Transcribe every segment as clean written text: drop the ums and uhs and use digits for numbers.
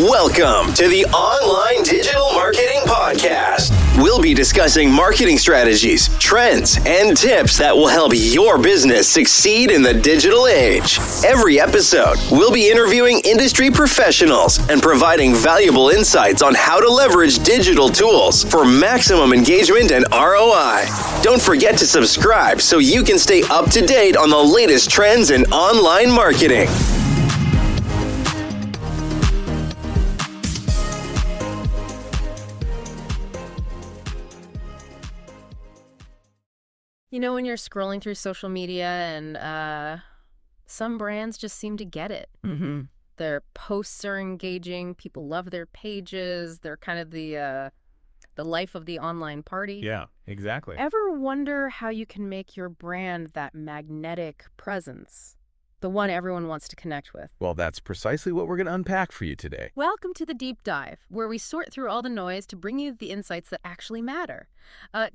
Welcome to the Online Digital Marketing Podcast. We'll be discussing marketing strategies, trends, and tips that will help your business succeed in the digital age. Every episode, we'll be interviewing industry professionals and providing valuable insights on how to leverage digital tools for maximum engagement and ROI. Don't forget to subscribe so you can stay up to date on the latest trends in online marketing. You know, when you're scrolling through social media and some brands just seem to get it. Mm-hmm. Their posts are engaging. People love their pages. They're kind of the life of the online party. Yeah, exactly. Ever wonder how you can make your brand that magnetic presence? The one everyone wants to connect with. Well, that's precisely what we're going to unpack for you today. Welcome to the Deep Dive, where we sort through all the noise to bring you the insights that actually matter.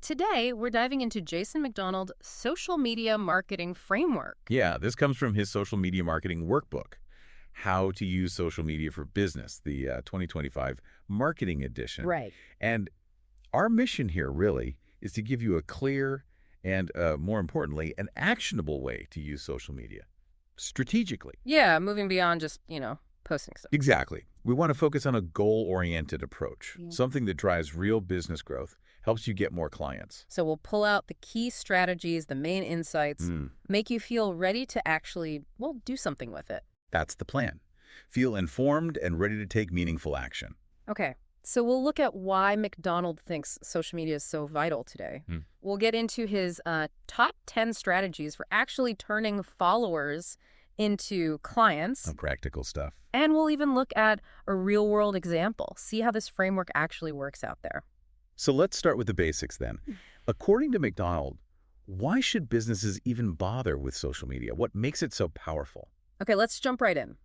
Today, we're diving into Jason McDonald's social media marketing framework. Yeah, this comes from his social media marketing workbook, How to Use Social Media for Business, the 2025 marketing edition. Right. And our mission here really is to give you a clear and, more importantly, an actionable way to use social media. Strategically. Yeah, moving beyond just, posting stuff. Exactly. We want to focus on a goal-oriented approach, something that drives real business growth, helps you get more clients. So we'll pull out the key strategies, the main insights, make you feel ready to actually, do something with it. That's the plan. Feel informed and ready to take meaningful action. Okay. So we'll look at why McDonald thinks social media is so vital today. We'll get into his top 10 strategies for actually turning followers into clients. Practical stuff. And we'll even look at a real-world example, see how this framework actually works out there. So let's start with the basics then. According to McDonald, why should businesses even bother with social media? What makes it so powerful? Okay, let's jump right in.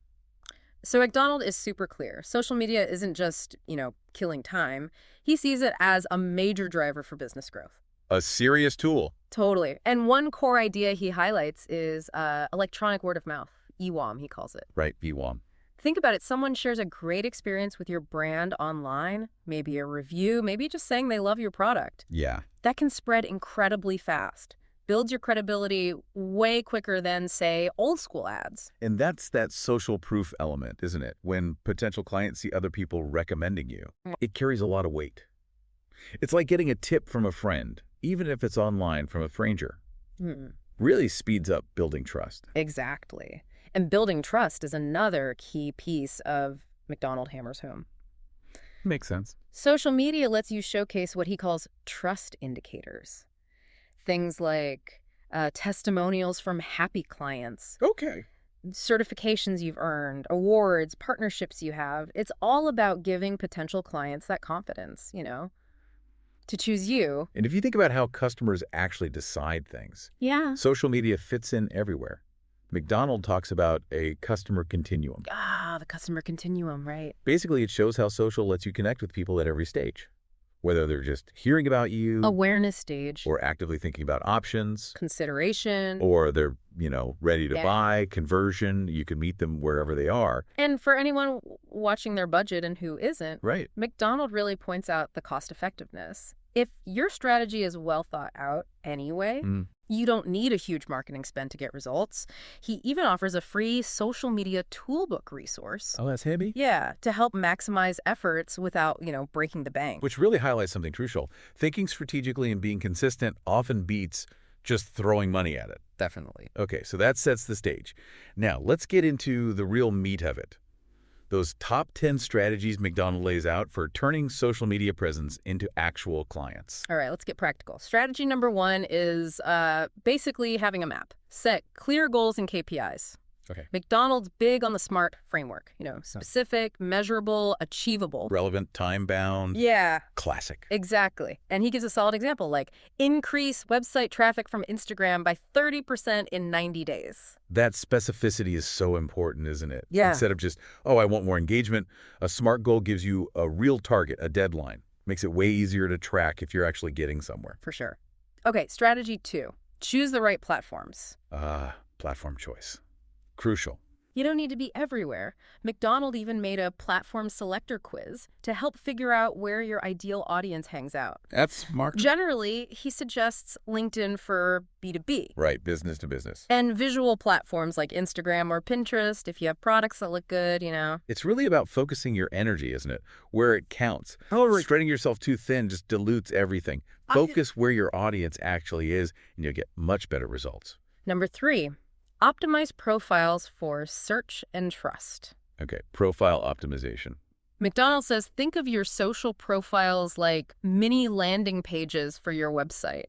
So McDonald is super clear. Social media isn't just, killing time. He sees it as a major driver for business growth. A serious tool. Totally. And one core idea he highlights is electronic word of mouth, EWOM, he calls it. Right, EWOM. Think about it. Someone shares a great experience with your brand online, maybe a review, maybe just saying they love your product. Yeah. That can spread incredibly fast. Builds your credibility way quicker than, say, old school ads. And that's that social proof element, isn't it? When potential clients see other people recommending you, it carries a lot of weight. It's like getting a tip from a friend, even if it's online from a stranger. Really speeds up building trust. Exactly. And building trust is another key piece of McDonald hammers home. Makes sense. Social media lets you showcase what he calls trust indicators. Things like testimonials from happy clients. Okay. Certifications you've earned, awards, partnerships you have. It's all about giving potential clients that confidence, to choose you. And if you think about how customers actually decide things, social media fits in everywhere. McDonald talks about a customer continuum. The customer continuum, right. Basically, it shows how social lets you connect with people at every stage, whether they're just hearing about you, awareness stage, or actively thinking about options, consideration, or they're, ready to buy, conversion. You can meet them wherever they are. And for anyone watching their budget and who isn't, right, McDonald really points out the cost effectiveness. If your strategy is well thought out anyway, you don't need a huge marketing spend to get results. He even offers a free social media toolbook resource. Oh, that's handy? Yeah, to help maximize efforts without, breaking the bank. Which really highlights something crucial. Thinking strategically and being consistent often beats just throwing money at it. Definitely. Okay, so that sets the stage. Now, let's get into the real meat of it. Those top 10 strategies McDonald lays out for turning social media presence into actual clients. All right, let's get practical. Strategy number 1 is basically having a map. Set clear goals and KPIs. Okay. McDonald's big on the SMART framework. Specific, measurable, achievable. Relevant, time-bound. Yeah. Classic. Exactly. And he gives a solid example, like increase website traffic from Instagram by 30% in 90 days. That specificity is so important, isn't it? Yeah. Instead of just, I want more engagement, a SMART goal gives you a real target, a deadline. Makes it way easier to track if you're actually getting somewhere. For sure. Okay, strategy 2. Choose the right platforms. Platform choice. Crucial. You don't need to be everywhere. McDonald's even made a platform selector quiz to help figure out where your ideal audience hangs out. That's smart. Generally, he suggests LinkedIn for B2B. Right, business to business. And visual platforms like Instagram or Pinterest if you have products that look good, It's really about focusing your energy, isn't it? Where it counts. Oh, right. Spreading yourself too thin just dilutes everything. Focus where your audience actually is, and you'll get much better results. Number 3, optimize profiles for search and trust. Okay, profile optimization. McDonald's says think of your social profiles like mini landing pages for your website.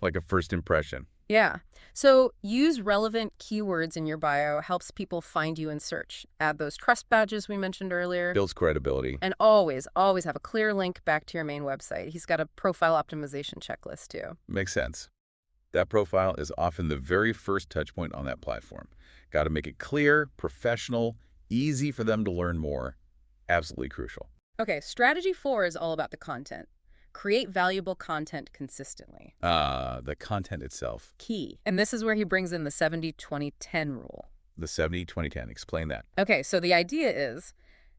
Like a first impression. Yeah. So use relevant keywords in your bio, helps people find you in search. Add those trust badges we mentioned earlier. Builds credibility. And always have a clear link back to your main website. He's got a profile optimization checklist too. Makes sense. That profile is often the very first touch point on that platform. Got to make it clear, professional, easy for them to learn more. Absolutely crucial. Okay, strategy 4 is all about the content. Create valuable content consistently. The content itself. Key. And this is where he brings in the 70-20-10 rule. The 70-20-10. Explain that. Okay, so the idea is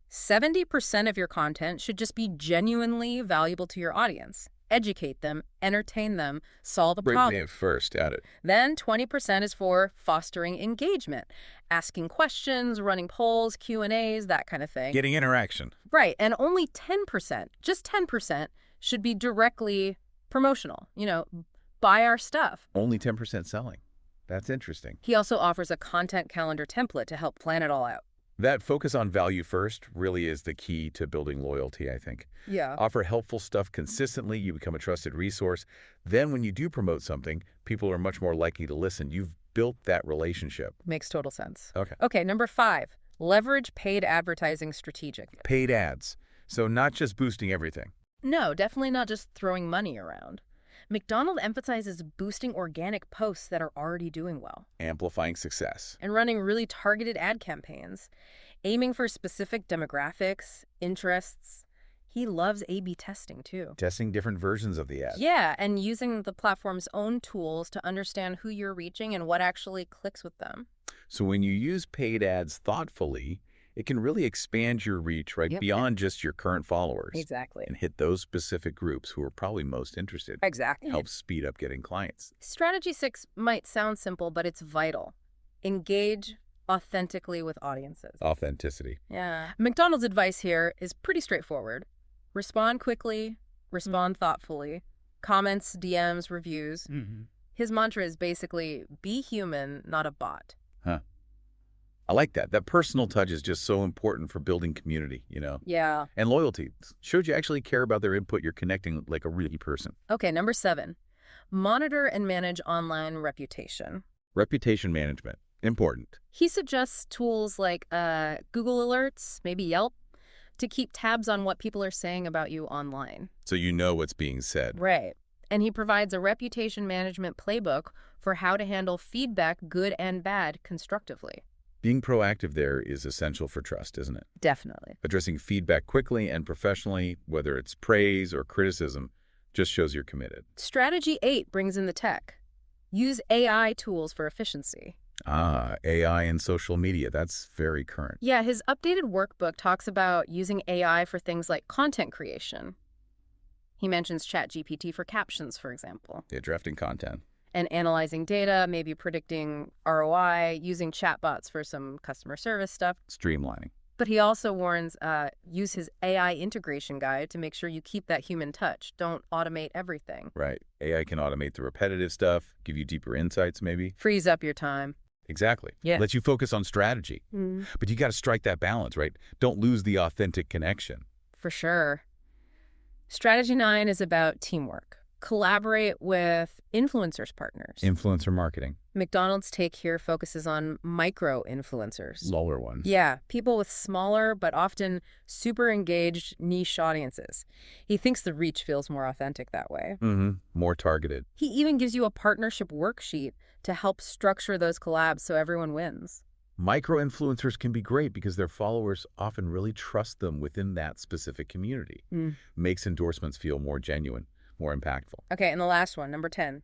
70% of your content should just be genuinely valuable to your audience. Educate them, entertain them, solve a problem. Bring it first at it. Then 20% is for fostering engagement, asking questions, running polls, Q&As, that kind of thing. Getting interaction. Right, and only 10%, just 10%, should be directly promotional. Buy our stuff. Only 10% selling. That's interesting. He also offers a content calendar template to help plan it all out. That focus on value first really is the key to building loyalty, I think. Yeah. Offer helpful stuff consistently, you become a trusted resource. Then when you do promote something, people are much more likely to listen. You've built that relationship. Makes total sense. Okay, number 5, leverage paid advertising strategically. Paid ads. So not just boosting everything. No, definitely not just throwing money around. McDonald's emphasizes boosting organic posts that are already doing well. Amplifying success. And running really targeted ad campaigns, aiming for specific demographics, interests. He loves A/B testing, too. Testing different versions of the ad. Yeah, and using the platform's own tools to understand who you're reaching and what actually clicks with them. So when you use paid ads thoughtfully, it can really expand your reach beyond just your current followers. Exactly. And hit those specific groups who are probably most interested. Exactly. Helps speed up getting clients. Strategy 6 might sound simple, but it's vital. Engage authentically with audiences. Authenticity. Yeah. McDonald's advice here is pretty straightforward. Respond quickly, respond thoughtfully, comments, DMs, reviews. His mantra is basically, be human, not a bot. I like that. That personal touch is just so important for building community, Yeah. And loyalty. Shows you actually care about their input. You're connecting like a real person. Okay, number 7. Monitor and manage online reputation. Reputation management. Important. He suggests tools like Google Alerts, maybe Yelp, to keep tabs on what people are saying about you online. So you know what's being said. Right. And he provides a reputation management playbook for how to handle feedback, good and bad, constructively. Being proactive there is essential for trust, isn't it? Definitely. Addressing feedback quickly and professionally, whether it's praise or criticism, just shows you're committed. Strategy 8 brings in the tech. Use AI tools for efficiency. AI and social media. That's very current. Yeah, his updated workbook talks about using AI for things like content creation. He mentions ChatGPT for captions, for example. Yeah, drafting content. And analyzing data, maybe predicting ROI, using chatbots for some customer service stuff. Streamlining. But he also warns, use his AI integration guide to make sure you keep that human touch. Don't automate everything. Right. AI can automate the repetitive stuff, give you deeper insights maybe. Frees up your time. Exactly. Yeah. Lets you focus on strategy. But you got to strike that balance, right? Don't lose the authentic connection. For sure. Strategy 9 is about teamwork. Collaborate with influencers partners. Influencer marketing. McDonald's take here focuses on micro-influencers. Lower ones. Yeah, people with smaller but often super engaged niche audiences. He thinks the reach feels more authentic that way. More targeted. He even gives you a partnership worksheet to help structure those collabs so everyone wins. Micro-influencers can be great because their followers often really trust them within that specific community. Makes endorsements feel more genuine, more impactful. Okay, and the last one, number 10.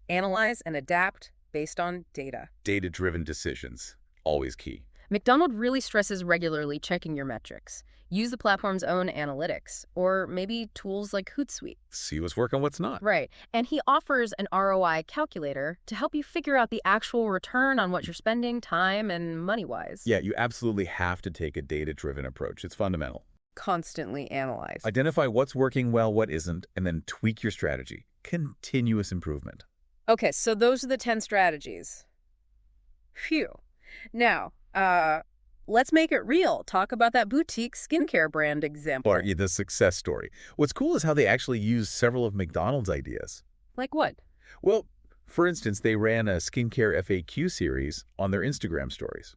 Analyze and adapt based on data. Data-driven decisions, always key. McDonald's really stresses regularly checking your metrics. Use the platform's own analytics, or maybe tools like Hootsuite. See what's working, what's not. Right. And he offers an ROI calculator to help you figure out the actual return on what you're spending, time and money-wise. Yeah, you absolutely have to take a data-driven approach. It's fundamental. Constantly analyze. Identify what's working well, what isn't, and then tweak your strategy. Continuous improvement. Okay, so those are the 10 strategies. Phew. Now, let's make it real. Talk about that boutique skincare brand example. Or the success story. What's cool is how they actually use several of McDonald's ideas. Like what? Well, for instance, they ran a skincare FAQ series on their Instagram stories.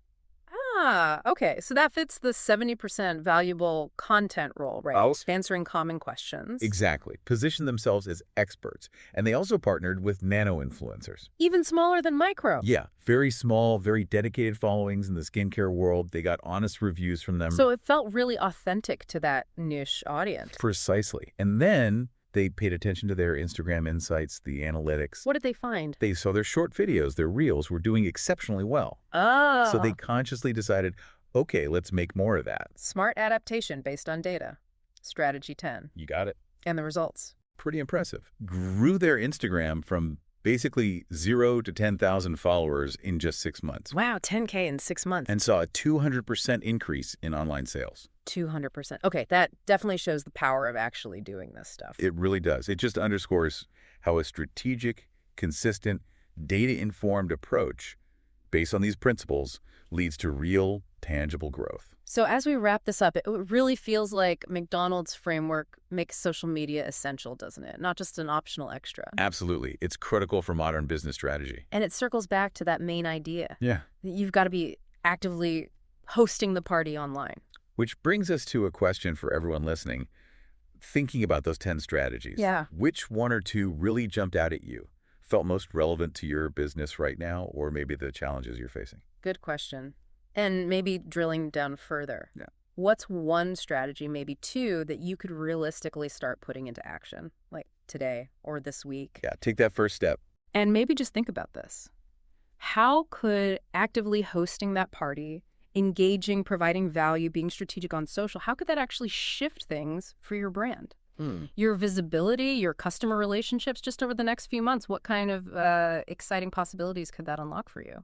Ah, okay. So that fits the 70% valuable content role, right? Answering common questions. Exactly. Position themselves as experts. And they also partnered with nano-influencers. Even smaller than micro. Yeah. Very small, very dedicated followings in the skincare world. They got honest reviews from them. So it felt really authentic to that niche audience. Precisely. And then they paid attention to their Instagram insights, the analytics. What did they find? They saw their short videos, their reels, were doing exceptionally well. Oh. So they consciously decided, okay, let's make more of that. Smart adaptation based on data. Strategy 10. You got it. And the results? Pretty impressive. Grew their Instagram from basically 0 to 10,000 followers in just 6 months. Wow, 10K in 6 months. And saw a 200% increase in online sales. 200%. Okay, that definitely shows the power of actually doing this stuff. It really does. It just underscores how a strategic, consistent, data-informed approach based on these principles leads to real, tangible growth. So as we wrap this up, it really feels like McDonald's framework makes social media essential, doesn't it? Not just an optional extra. Absolutely. It's critical for modern business strategy. And it circles back to that main idea. Yeah. You've got to be actively hosting the party online. Which brings us to a question for everyone listening. Thinking about those 10 strategies. Yeah. Which one or two really jumped out at you? Felt most relevant to your business right now, or maybe the challenges you're facing? Good question. And maybe drilling down further. Yeah. What's one strategy, maybe two, that you could realistically start putting into action, like today or this week? Yeah, take that first step. And maybe just think about this. How could actively hosting that party, engaging, providing value, being strategic on social, how could that actually shift things for your brand? Your visibility, your customer relationships, just over the next few months, what kind of exciting possibilities could that unlock for you?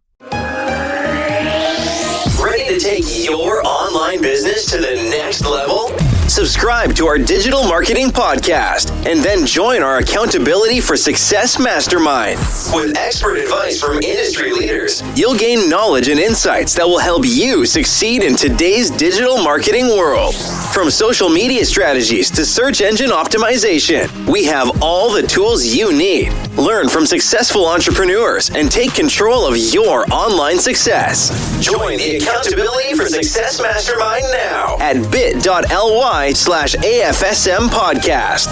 Ready to take your online business to the next level? Subscribe to our digital marketing podcast and then join our Accountability for Success Mastermind. With expert advice from industry leaders, you'll gain knowledge and insights that will help you succeed in today's digital marketing world. From social media strategies to search engine optimization, we have all the tools you need. Learn from successful entrepreneurs and take control of your online success. Join the Accountability for Success Mastermind now at bit.ly/AFSM podcast.